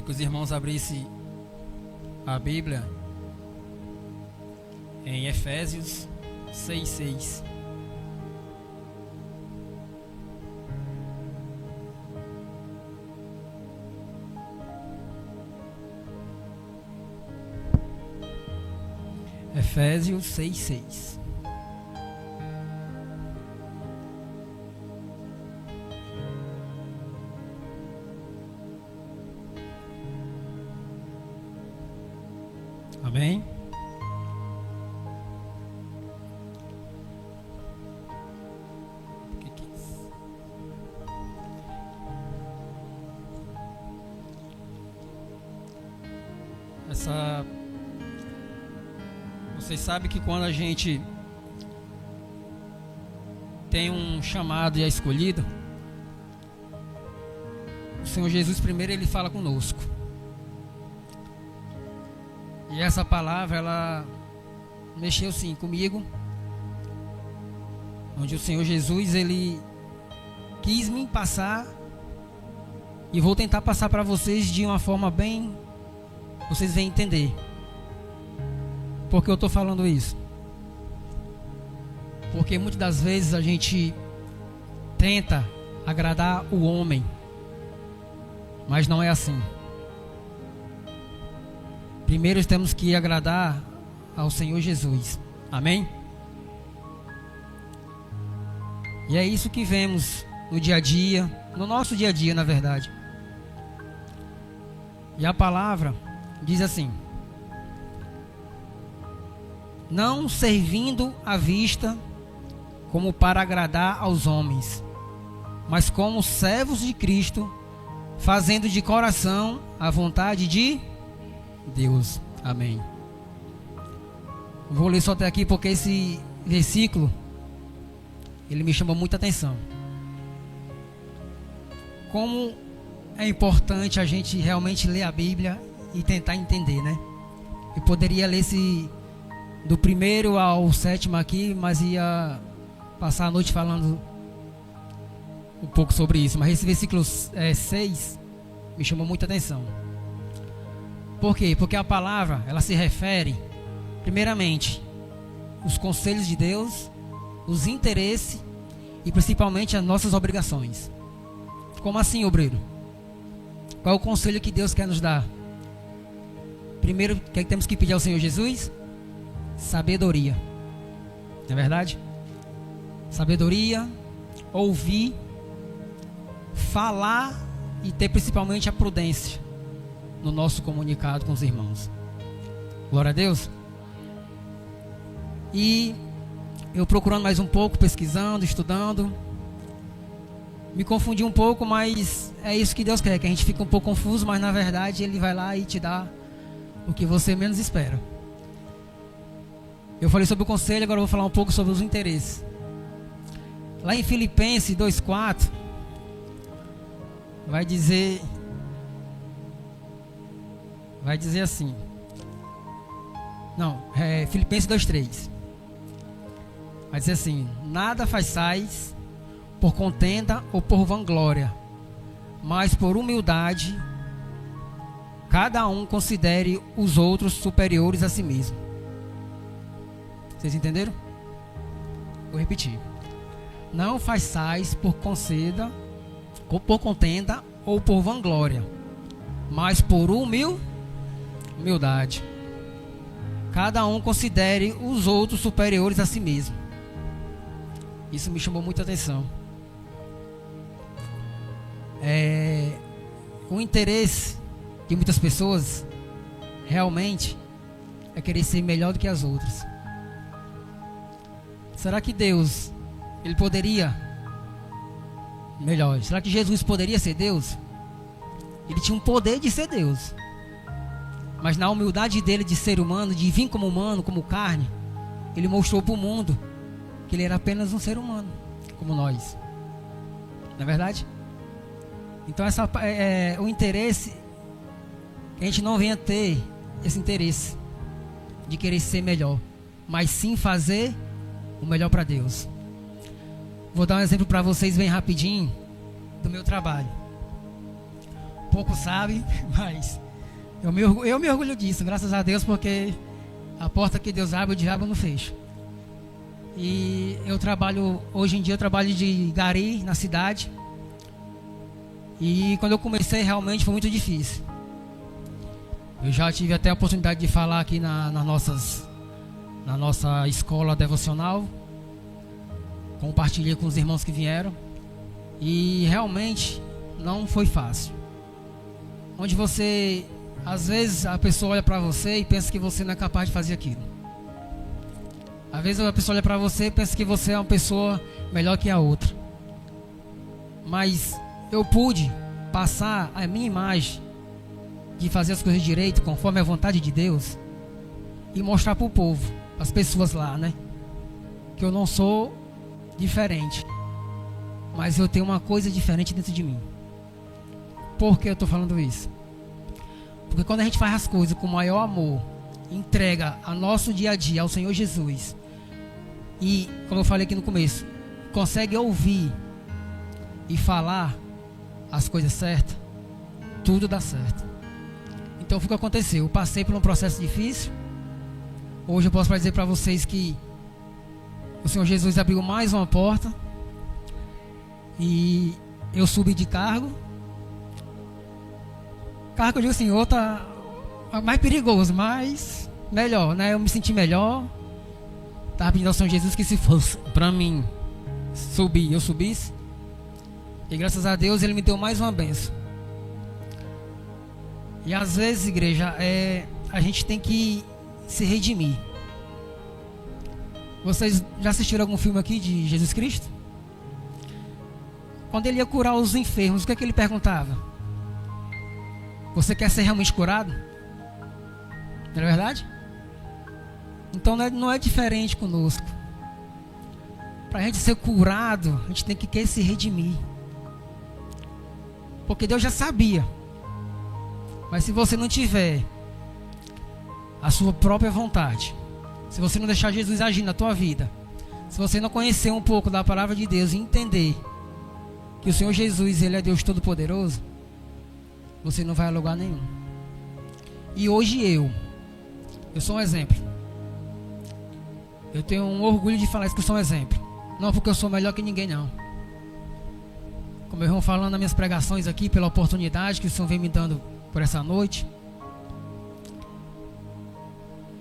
que os irmãos abrissem a Bíblia em Efésios 6:6. Efésios 6:6. Amém? Vocês sabem que quando a gente tem um chamado e é escolhido, o Senhor Jesus primeiro ele fala conosco. E essa palavra ela mexeu sim comigo, onde o Senhor Jesus ele quis me passar, e vou tentar passar para vocês de uma forma bem, vocês vão entender. Por que eu estou falando isso? Porque muitas das vezes a gente tenta agradar o homem, mas não é assim. Primeiro temos que agradar ao Senhor Jesus. Amém? E é isso que vemos no dia a dia, no nosso dia a dia, na verdade. E a palavra diz assim: não servindo à vista como para agradar aos homens, mas como servos de Cristo, fazendo de coração a vontade de Deus. Amém. Vou ler só até aqui porque esse versículo ele me chamou muita atenção. Como é importante a gente realmente ler a Bíblia e tentar entender, né? Eu poderia ler esse do primeiro ao sétimo aqui, mas ia passar a noite falando um pouco sobre isso. Mas esse versículo 6 me chamou muita atenção. Por quê? Porque a palavra ela se refere primeiramente os conselhos de Deus, os interesses e principalmente as nossas obrigações. Como assim, obreiro? Qual é o conselho que Deus quer nos dar? Primeiro, o que temos que pedir ao Senhor Jesus? Sabedoria. Não é verdade? Sabedoria, ouvir, falar e ter principalmente a prudência no nosso comunicado com os irmãos. Glória a Deus. E eu procurando mais um pouco, pesquisando, estudando, me confundi um pouco, mas é isso que Deus quer, que a gente fique um pouco confuso, mas na verdade Ele vai lá e te dá o que você menos espera. Eu falei sobre o conselho, agora eu vou falar um pouco sobre os interesses. Lá em Filipenses 2:4 vai dizer assim. Não, Filipenses 2:3 vai dizer assim: nada façais por contenda ou por vanglória, mas por humildade cada um considere os outros superiores a si mesmo. Vocês entenderam? Vou repetir. Não façais por contenda ou por vanglória, mas por humildade cada um considere os outros superiores a si mesmo. Isso me chamou muita atenção. O interesse de muitas pessoas realmente é querer ser melhor do que as outras. Será que Deus, Ele poderia melhor? Será que Jesus poderia ser Deus? Ele tinha um poder de ser Deus, mas na humildade dele de ser humano, de vir como humano, como carne, Ele mostrou para o mundo que Ele era apenas um ser humano, como nós. Não é verdade? Então o interesse, que a gente não venha ter esse interesse de querer ser melhor, mas sim fazer o melhor para Deus. Vou dar um exemplo para vocês bem rapidinho do meu trabalho. pouco sabem, mas eu me orgulho disso, graças a Deus, porque a porta que Deus abre, o diabo não fecha. E hoje em dia eu trabalho de gari na cidade. E quando eu comecei realmente foi muito difícil. Eu já tive até a oportunidade de falar aqui na nossa escola devocional. Compartilhei com os irmãos que vieram. E realmente não foi fácil. Onde você, às vezes a pessoa olha para você e pensa que você não é capaz de fazer aquilo. Às vezes a pessoa olha para você e pensa que você é uma pessoa melhor que a outra. Mas eu pude passar a minha imagem de fazer as coisas direito, conforme a vontade de Deus, e mostrar para o povo, as pessoas lá, né, que eu não sou diferente, mas eu tenho uma coisa diferente dentro de mim. Por que eu estou falando isso? Porque quando a gente faz as coisas com maior amor, entrega a nosso dia a dia ao Senhor Jesus, e, como eu falei aqui no começo, consegue ouvir e falar as coisas certas, tudo dá certo. Então foi o que aconteceu. Eu passei por um processo difícil. Hoje eu posso dizer para vocês que o Senhor Jesus abriu mais uma porta, e eu subi de cargo. Cargo que eu digo assim, outra mais perigoso, mas melhor, né? Eu me senti melhor. Estava pedindo ao Senhor Jesus que se fosse para mim subir, eu subisse. E graças a Deus Ele me deu mais uma bênção. E às vezes, igreja, a gente tem que se redimir. Vocês já assistiram algum filme aqui de Jesus Cristo? Quando Ele ia curar os enfermos, o que é que Ele perguntava? Você quer ser realmente curado? Não é verdade? Então não é diferente conosco. Para a gente ser curado, a gente tem que querer se redimir. Porque Deus já sabia. Mas se você não tiver a sua própria vontade, se você não deixar Jesus agir na tua vida, se você não conhecer um pouco da palavra de Deus e entender que o Senhor Jesus, Ele é Deus Todo-Poderoso, você não vai a lugar nenhum. E hoje eu sou um exemplo. Eu tenho um orgulho de falar isso, que eu sou um exemplo. Não porque eu sou melhor que ninguém, não. Como eu irmão falando nas minhas pregações aqui, pela oportunidade que o Senhor vem me dando por essa noite.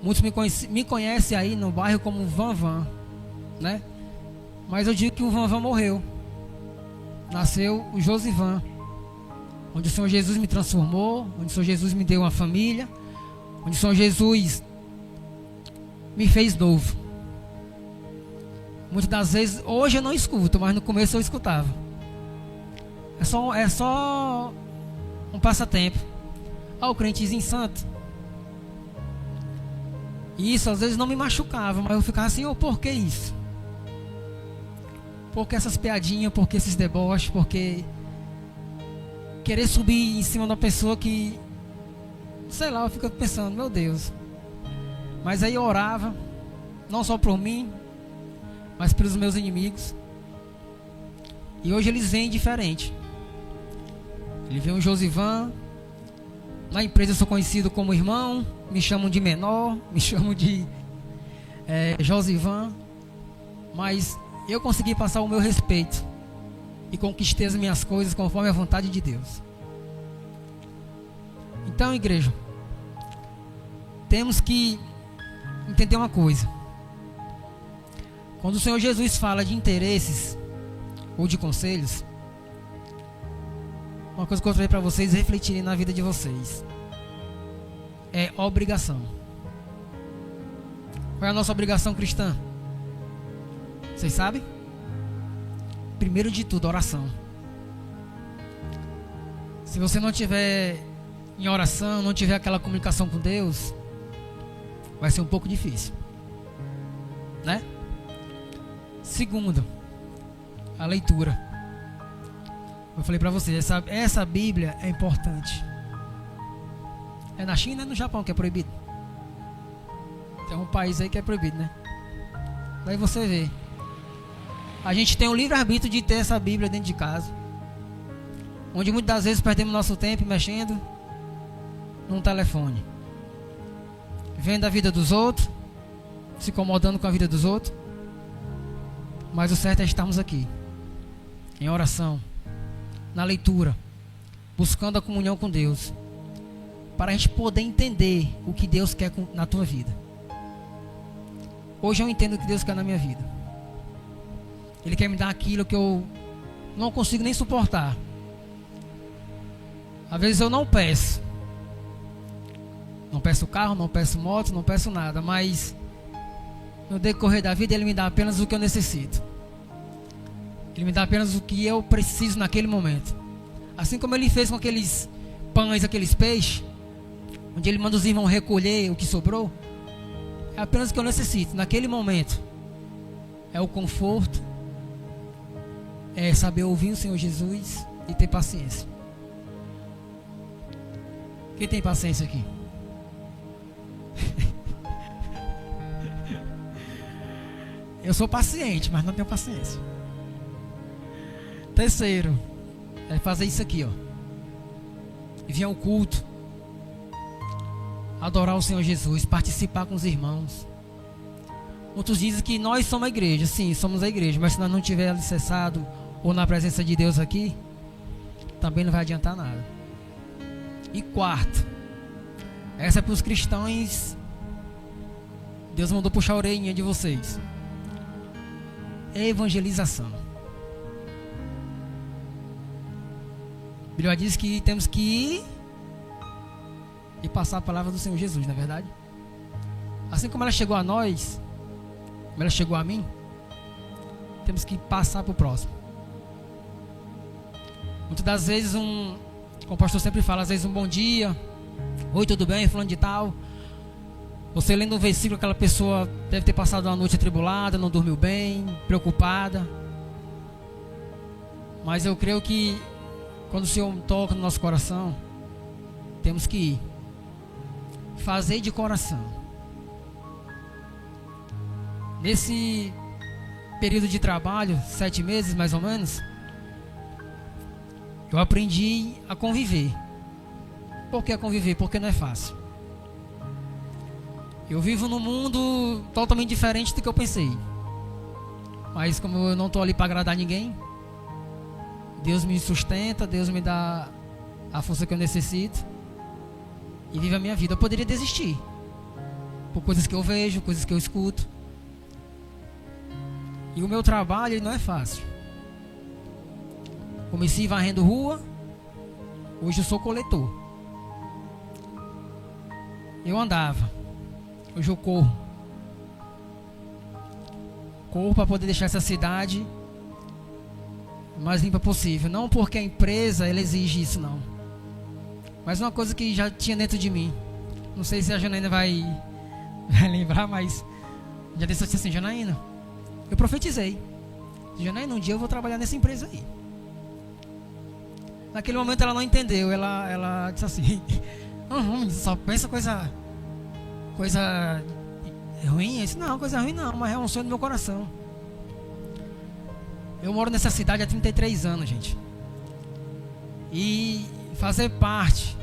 Muitos me conhecem aí no bairro como Van Van, né? Mas eu digo que o Van Van morreu. Nasceu o Josivan, onde o Senhor Jesus me transformou, onde o Senhor Jesus me deu uma família, onde o Senhor Jesus me fez novo. Muitas das vezes, hoje eu não escuto, mas no começo eu escutava. É só um passatempo. O crentezinho santo. E isso às vezes não me machucava, mas eu ficava assim, por que isso? Por que essas piadinhas, por que esses deboches, por que querer subir em cima da pessoa que, sei lá, eu fico pensando, meu Deus. Mas aí eu orava, não só por mim, mas pelos meus inimigos. E hoje eles vêm diferente. Ele vem o Josivan. Na empresa eu sou conhecido como irmão. Me chamam de menor. Me chamam de Josivan. Mas eu consegui passar o meu respeito. E conquistei as minhas coisas conforme a vontade de Deus. Então, igreja, temos que entender uma coisa. Quando o Senhor Jesus fala de interesses ou de conselhos, uma coisa que eu falei para vocês refletirem na vida de vocês é obrigação. Qual é a nossa obrigação cristã? Vocês sabem? Primeiro de tudo, oração. Se você não tiver em oração, não tiver aquela comunicação com Deus, vai ser um pouco difícil, né? Segundo, a leitura. Eu falei pra vocês, essa Bíblia é importante. É na China e no Japão que é proibido. Tem um país aí que é proibido, né? Daí você vê. A gente tem o livre-arbítrio de ter essa Bíblia dentro de casa. onde muitas das vezes perdemos nosso tempo mexendo num telefone, vendo a vida dos outros, se incomodando com a vida dos outros. Mas o certo é estarmos aqui, em oração, na leitura, buscando a comunhão com Deus, para a gente poder entender o que Deus quer na tua vida. Hoje eu entendo o que Deus quer na minha vida. Ele quer me dar aquilo que eu não consigo nem suportar. Às vezes eu não peço. Não peço carro, não peço moto, não peço nada. Mas no decorrer da vida Ele me dá apenas o que eu necessito. Ele me dá apenas o que eu preciso naquele momento. Assim como Ele fez com aqueles pães, aqueles peixes, onde Ele manda os irmãos recolher o que sobrou. É apenas o que eu necessito naquele momento. É o conforto, é saber ouvir o Senhor Jesus e ter paciência. Quem tem paciência aqui? Eu sou paciente, mas não tenho paciência. Terceiro, é fazer isso aqui, ó. E vir ao culto, adorar o Senhor Jesus, participar com os irmãos. Outros dizem que nós somos a igreja. Sim, somos a igreja, mas se nós não estiver alicerçado ou na presença de Deus aqui, também não vai adiantar nada. E quarto, essa é para os cristãos. Deus mandou puxar a orelhinha de vocês. Evangelização. A Bíblia diz que temos que ir e passar a palavra do Senhor Jesus, não é verdade? Assim como ela chegou a nós, como ela chegou a mim, temos que passar para o próximo. Muitas das vezes como o pastor sempre fala, às vezes um bom dia, oi, tudo bem, fulano de tal. Você lendo um versículo, aquela pessoa deve ter passado uma noite atribulada, não dormiu bem, preocupada. Mas eu creio que quando o Senhor toca no nosso coração, temos que ir. Fazer de coração. Nesse período de trabalho, 7 meses mais ou menos, eu aprendi a conviver. Por que a conviver? Porque não é fácil. Eu vivo num mundo totalmente diferente do que eu pensei. Mas como eu não estou ali para agradar ninguém, Deus me sustenta, Deus me dá a força que eu necessito e vive a minha vida. Eu poderia desistir por coisas que eu vejo, coisas que eu escuto. E o meu trabalho ele não é fácil. Comecei varrendo rua, hoje eu sou coletor. Eu andava, hoje eu corro. Corro para poder deixar essa cidade o mais limpa possível. Não porque a empresa ela exige isso, não. Mas uma coisa que já tinha dentro de mim. Não sei se a Janaína vai lembrar, mas já disse assim, Janaína, eu profetizei. Janaína, um dia eu vou trabalhar nessa empresa aí. Naquele momento ela não entendeu. Ela disse assim, só pensa coisa ruim. Eu disse, não, coisa ruim não, mas é um sonho do meu coração. Eu moro nessa cidade há 33 anos, gente. E fazer parte,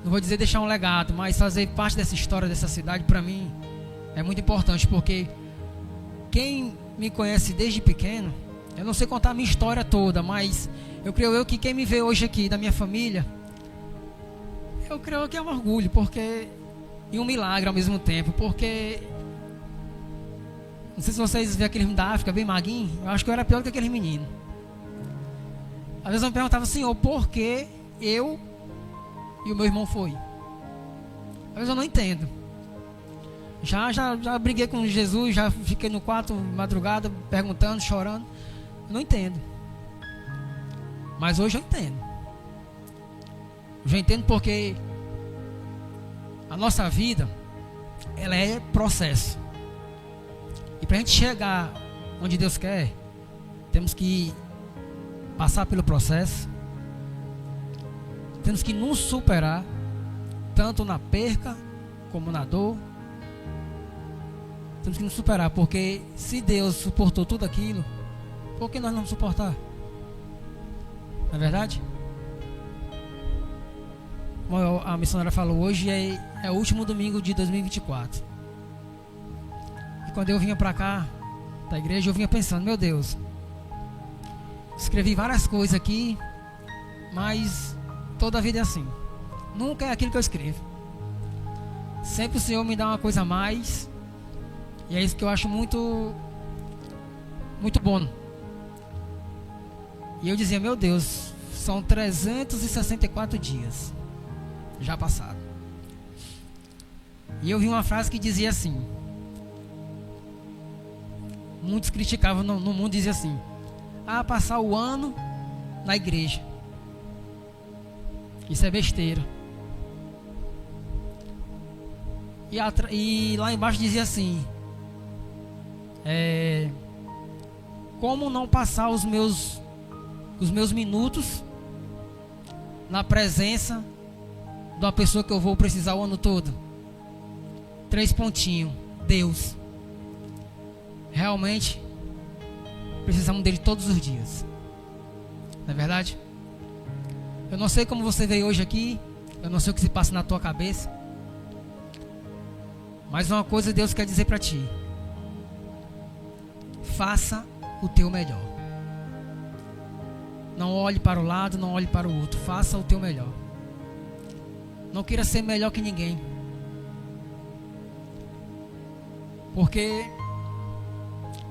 não vou dizer deixar um legado, mas fazer parte dessa história dessa cidade, para mim, é muito importante. Porque quem me conhece desde pequeno, eu não sei contar a minha história toda, mas eu creio que quem me vê hoje aqui, da minha família, eu creio que é um orgulho, porque e um milagre ao mesmo tempo. Porque não sei se vocês vêem aquele da África bem maguinho, eu acho que eu era pior que aquele menino. Às vezes eu me perguntava, Senhor, por que eu e o meu irmão foi? Às vezes eu não entendo. Já briguei com Jesus, já fiquei no quarto madrugada perguntando, chorando. Eu não entendo. Mas hoje eu entendo. Eu já entendo porque a nossa vida, ela é processo. E para a gente chegar onde Deus quer, temos que passar pelo processo. Temos que nos superar, tanto na perca como na dor. Temos que nos superar, porque se Deus suportou tudo aquilo, por que nós não vamos suportar? Não é verdade? Como a missionária falou, hoje é o último domingo de 2024. E quando eu vinha pra cá, da igreja, eu vinha pensando, meu Deus, escrevi várias coisas aqui, mas toda a vida é assim. Nunca é aquilo que eu escrevo. Sempre o Senhor me dá uma coisa a mais. E é isso que eu acho muito bom. E eu dizia, meu Deus, são 364 dias já passado. E eu vi uma frase que dizia assim, muitos criticavam no mundo, dizia assim: passar o ano na igreja. Isso é besteira. E lá embaixo dizia assim: como não passar os meus minutos na presença de uma pessoa que eu vou precisar o ano todo? 3 pontinhos. Deus. Realmente precisamos dele todos os dias. Não é verdade? Eu não sei como você veio hoje aqui, eu não sei o que se passa na tua cabeça, mas uma coisa Deus quer dizer para ti: faça o teu melhor. Não olhe para o lado, não olhe para o outro. Faça o teu melhor. Não queira ser melhor que ninguém, porque,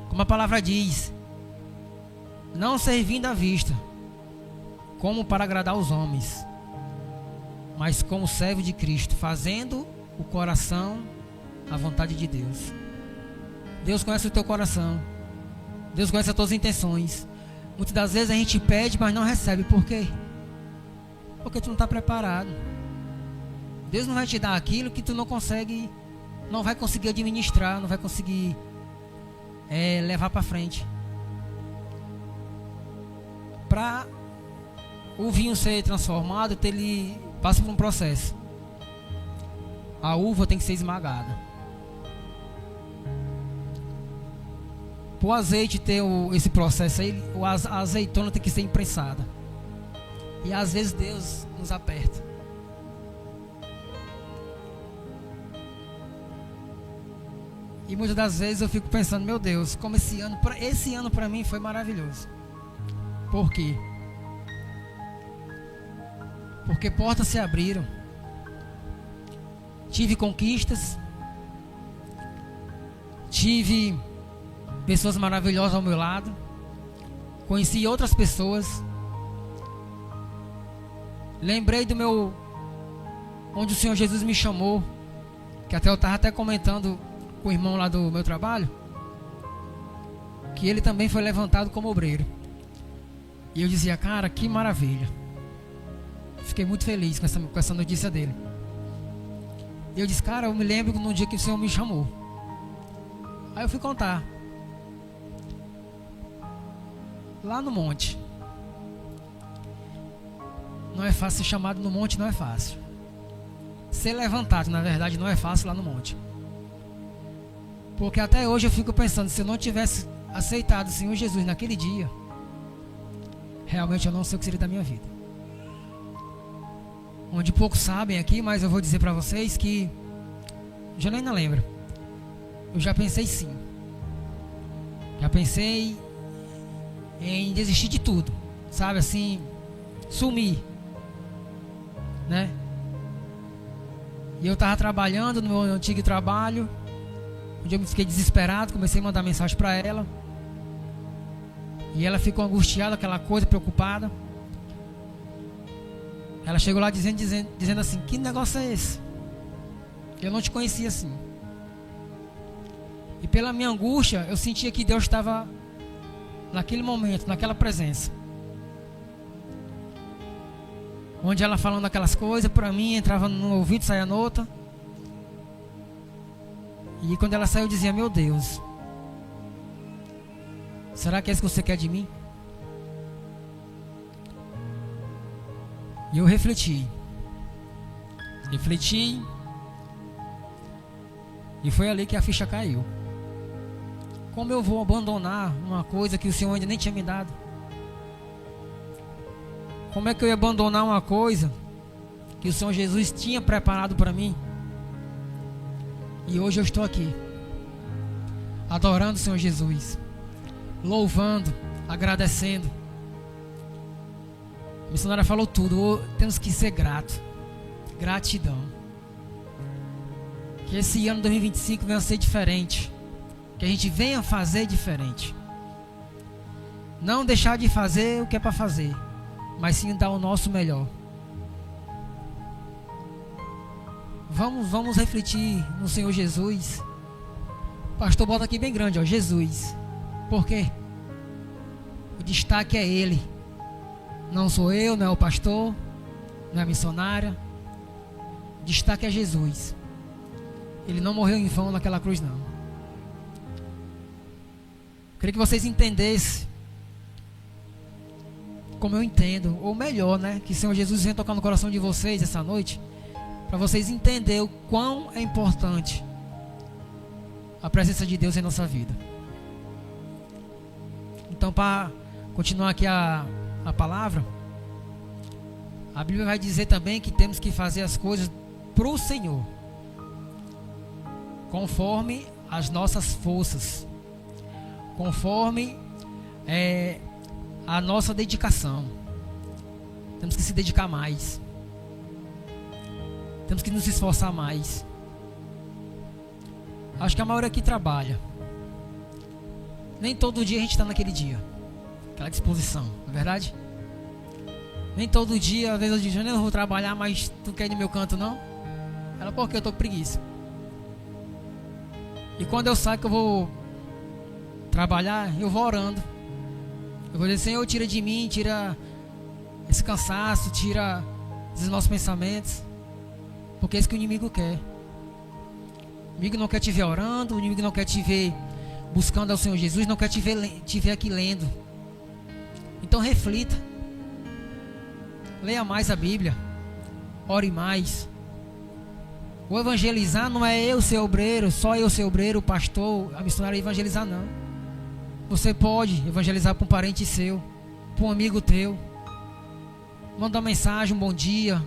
como a palavra diz, não servindo à vista, como para agradar os homens, mas como servo de Cristo, fazendo o coração a vontade de Deus. Deus conhece o teu coração. Deus conhece as tuas intenções. Muitas das vezes a gente pede, mas não recebe. Por quê? Porque tu não está preparado. Deus não vai te dar aquilo que tu não consegue, não vai conseguir administrar, não vai conseguir levar para frente. Para o vinho ser transformado, ele passa por um processo. A uva tem que ser esmagada. Para o azeite ter esse processo aí, a azeitona tem que ser imprensada. E às vezes Deus nos aperta. E muitas das vezes eu fico pensando, meu Deus, como esse ano para mim foi maravilhoso. Por quê? Porque portas se abriram. Tive conquistas. Tive pessoas maravilhosas ao meu lado. Conheci outras pessoas. Lembrei do onde o Senhor Jesus me chamou, que até eu estava até comentando com o irmão lá do meu trabalho, que ele também foi levantado como obreiro. E eu dizia, cara, que maravilha. Fiquei muito feliz com essa notícia dele. E eu disse, cara, eu me lembro no dia que o Senhor me chamou. Aí eu fui contar. Lá no monte. Não é fácil ser chamado no monte, não é fácil. Ser levantado, na verdade, não é fácil lá no monte. Porque até hoje eu fico pensando, se eu não tivesse aceitado o Senhor Jesus naquele dia, realmente eu não sei o que seria da minha vida. Onde poucos sabem aqui, mas eu vou dizer para vocês que já nem lembro. Eu já pensei sim. Já pensei em desistir de tudo, sabe, assim, sumir, né? E eu estava trabalhando no meu antigo trabalho, onde eu fiquei desesperado, comecei a mandar mensagem para ela. E ela ficou angustiada, aquela coisa, preocupada. Ela chegou lá dizendo assim, que negócio é esse? Eu não te conhecia assim. E pela minha angústia, eu sentia que Deus estava naquele momento, naquela presença. Onde ela falando aquelas coisas, para mim, entrava num ouvido, saia no outro. E quando ela saiu, eu dizia, meu Deus, será que é isso que você quer de mim? E eu refleti. E foi ali que a ficha caiu. Como eu vou abandonar uma coisa que o Senhor ainda nem tinha me dado? Como é que eu ia abandonar uma coisa que o Senhor Jesus tinha preparado para mim? E hoje eu estou aqui, adorando o Senhor Jesus, louvando, agradecendo. A missionária falou tudo. Temos que ser gratos. Gratidão. Que esse ano 2025 venha a ser diferente. Que a gente venha fazer diferente. Não deixar de fazer o que é para fazer, mas sim dar o nosso melhor. Vamos refletir no Senhor Jesus. O pastor bota aqui bem grande, ó, Jesus. Por quê? O destaque é Ele. Não sou eu, não é o pastor, não é a missionária. O destaque é Jesus. Ele não morreu em vão naquela cruz, não. Queria que vocês entendessem como eu entendo, ou melhor, né, que o Senhor Jesus venha tocar no coração de vocês essa noite, para vocês entenderem o quão é importante a presença de Deus em nossa vida. Então, para continuar aqui a palavra, a Bíblia vai dizer também que temos que fazer as coisas para o Senhor, conforme as nossas forças, conforme a nossa dedicação. Temos que se dedicar mais, temos que nos esforçar mais. Acho que a maioria aqui trabalha. Nem todo dia a gente está naquele dia, aquela disposição, não é verdade? Nem todo dia, às vezes eu digo, eu vou trabalhar, mas tu quer ir no meu canto, não? Ela, por que eu tô com preguiça? E quando eu saio que eu vou trabalhar, eu vou orando. Eu vou dizer, Senhor, tira de mim, tira esse cansaço, tira esses nossos pensamentos, porque é isso que o inimigo quer. O inimigo não quer te ver orando, o inimigo não quer te ver buscando ao Senhor Jesus, não quer te ver aqui lendo. Então reflita, leia mais a Bíblia, ore mais. O evangelizar não é eu ser obreiro, só eu ser obreiro, o pastor, a missionária evangelizar, não. Você pode evangelizar para um parente seu, para um amigo teu. Manda uma mensagem, um bom dia,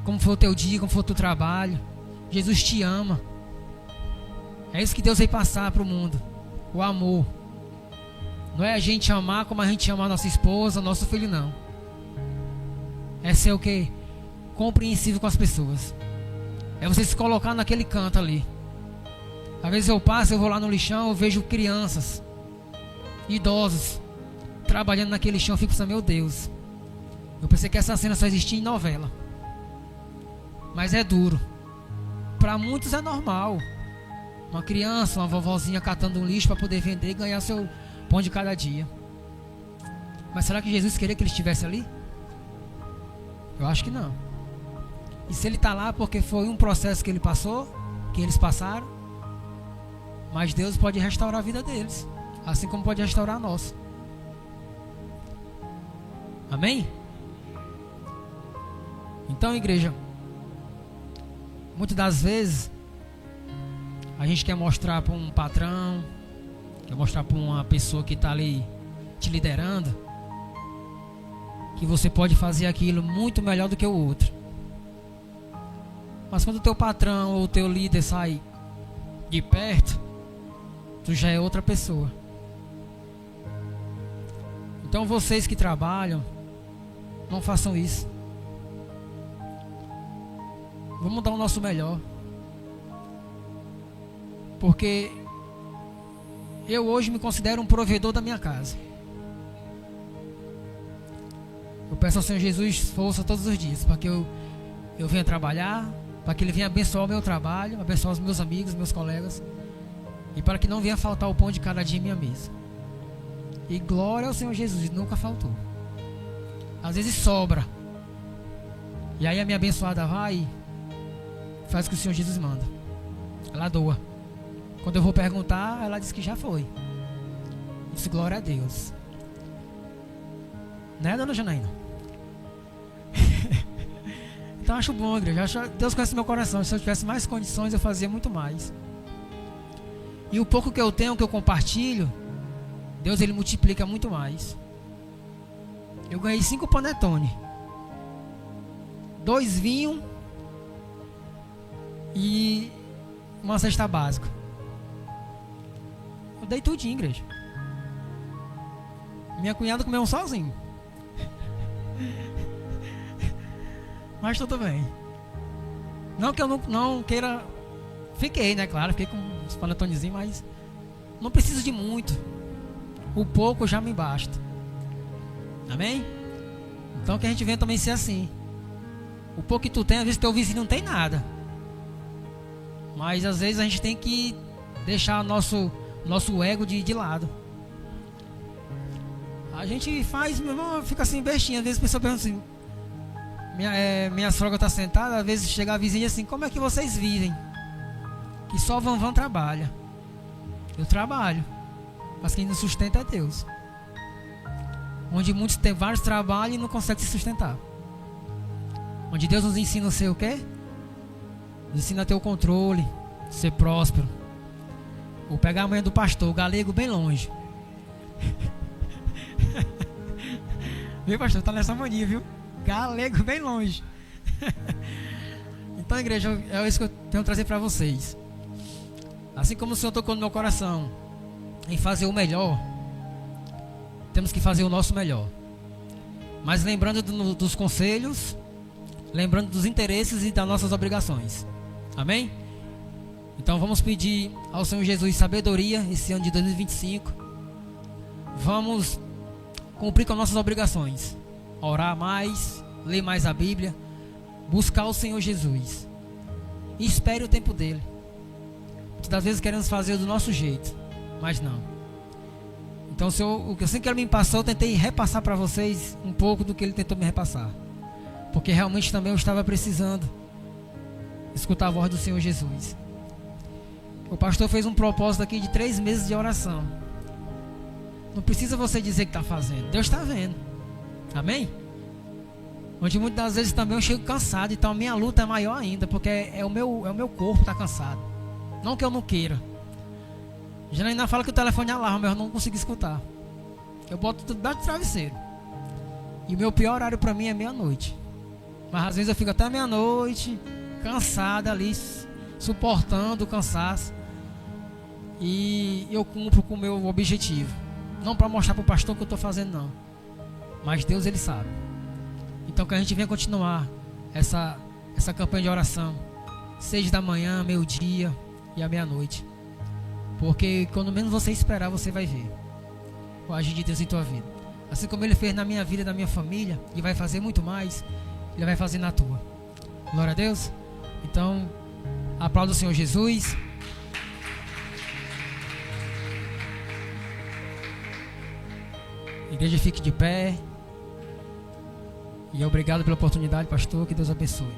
como foi o teu dia, como foi o teu trabalho. Jesus te ama. É isso que Deus veio passar para o mundo, o amor. Não é a gente amar como a gente ama a nossa esposa, nosso filho, não. É ser o quê? Compreensível com as pessoas. É você se colocar naquele canto ali. Às vezes eu passo, eu vou lá no lixão, eu vejo crianças, idosos, trabalhando naquele lixão, eu fico pensando, meu Deus, eu pensei que essa cena só existia em novela. Mas é duro. Para muitos é normal. Uma criança, uma vovozinha catando um lixo para poder vender e ganhar seu pão de cada dia. Mas será que Jesus queria que ele estivesse ali? Eu acho que não. E se ele está lá porque foi um processo que ele passou, que eles passaram, mas Deus pode restaurar a vida deles, assim como pode restaurar a nossa. Amém? Então, igreja, muitas das vezes a gente quer mostrar para um patrão, quer mostrar para uma pessoa que está ali te liderando, que você pode fazer aquilo muito melhor do que o outro. Mas quando o teu patrão ou o teu líder sai de perto, tu já é outra pessoa. Então vocês que trabalham, não façam isso. Vamos dar o nosso melhor. Porque eu hoje me considero um provedor da minha casa. Eu peço ao Senhor Jesus força todos os dias para que eu venha trabalhar, para que Ele venha abençoar o meu trabalho, abençoar os meus amigos, meus colegas, e para que não venha faltar o pão de cada dia em minha mesa. E glória ao Senhor Jesus, nunca faltou. Às vezes sobra, e aí a minha abençoada vai e faz o que o Senhor Jesus manda. Ela doa. Quando eu vou perguntar, ela diz que já foi. Isso, glória a Deus. Né, dona Janaína? Então acho bom, igreja. Deus conhece meu coração. Se eu tivesse mais condições, eu fazia muito mais. E o pouco que eu tenho, que eu compartilho, Deus, Ele multiplica muito mais. Eu ganhei 5 panetone, 2 vinhos e uma cesta básica. Eu dei tudinho, igreja. Minha cunhada comeu um sozinho. Mas tudo bem. Não que eu não queira. Fiquei, né? Claro, fiquei com uns panetonezinhos, mas não preciso de muito. O pouco já me basta. Amém? Então que a gente venha também ser assim. O pouco que tu tem, às vezes teu vizinho não tem nada. Mas às vezes a gente tem que deixar nosso ego de lado. A gente faz, meu irmão, fica assim bestinha. Às vezes a pessoa pergunta assim, minha sogra está sentada, às vezes chega a vizinha assim, como é que vocês vivem? Que só Van trabalha. Eu trabalho, mas quem nos sustenta é Deus. Onde muitos têm vários trabalhos e não conseguem se sustentar. Onde Deus nos ensina a ser o quê? Nos ensina a ter o controle, ser próspero. Vou pegar a manhã do pastor, o galego bem longe. Viu, pastor? Tá nessa mania, viu? Galego bem longe. Então, igreja, é isso que eu tenho que trazer para vocês. Assim como o Senhor tocou no meu coração em fazer o melhor, temos que fazer o nosso melhor. Mas lembrando dos conselhos, lembrando dos interesses e das nossas obrigações. Amém? Então vamos pedir ao Senhor Jesus sabedoria esse ano de 2025. Vamos cumprir com nossas obrigações. Orar mais, ler mais a Bíblia, buscar o Senhor Jesus. E espere o tempo dele. Muitas vezes queremos fazer do nosso jeito, mas não. Então o que eu sempre que ele me passou, eu tentei repassar para vocês um pouco do que ele tentou me repassar. Porque realmente também eu estava precisando escutar a voz do Senhor Jesus. O pastor fez um propósito aqui de 3 meses de oração. Não precisa você dizer que está fazendo, Deus está vendo. Amém? Onde muitas das vezes também eu chego cansado, então a minha luta é maior ainda, porque é o meu corpo que está cansado. Não que eu não queira. Janaína fala que o telefone alarma, mas eu não consigo escutar. Eu boto tudo debaixo do travesseiro. E o meu pior horário para mim é meia-noite. Mas às vezes eu fico até meia-noite, cansado ali, suportando o cansaço. E eu cumpro com o meu objetivo. Não para mostrar para o pastor que eu estou fazendo, não. Mas Deus, Ele sabe. Então que a gente venha continuar essa campanha de oração. 6 da manhã, meio-dia e à meia-noite. Porque quando menos você esperar, você vai ver o agir de Deus em tua vida. Assim como Ele fez na minha vida e na minha família, e vai fazer muito mais, Ele vai fazer na tua. Glória a Deus. Então, aplauda o Senhor Jesus. Igreja, fique de pé. E obrigado pela oportunidade, pastor. Que Deus abençoe.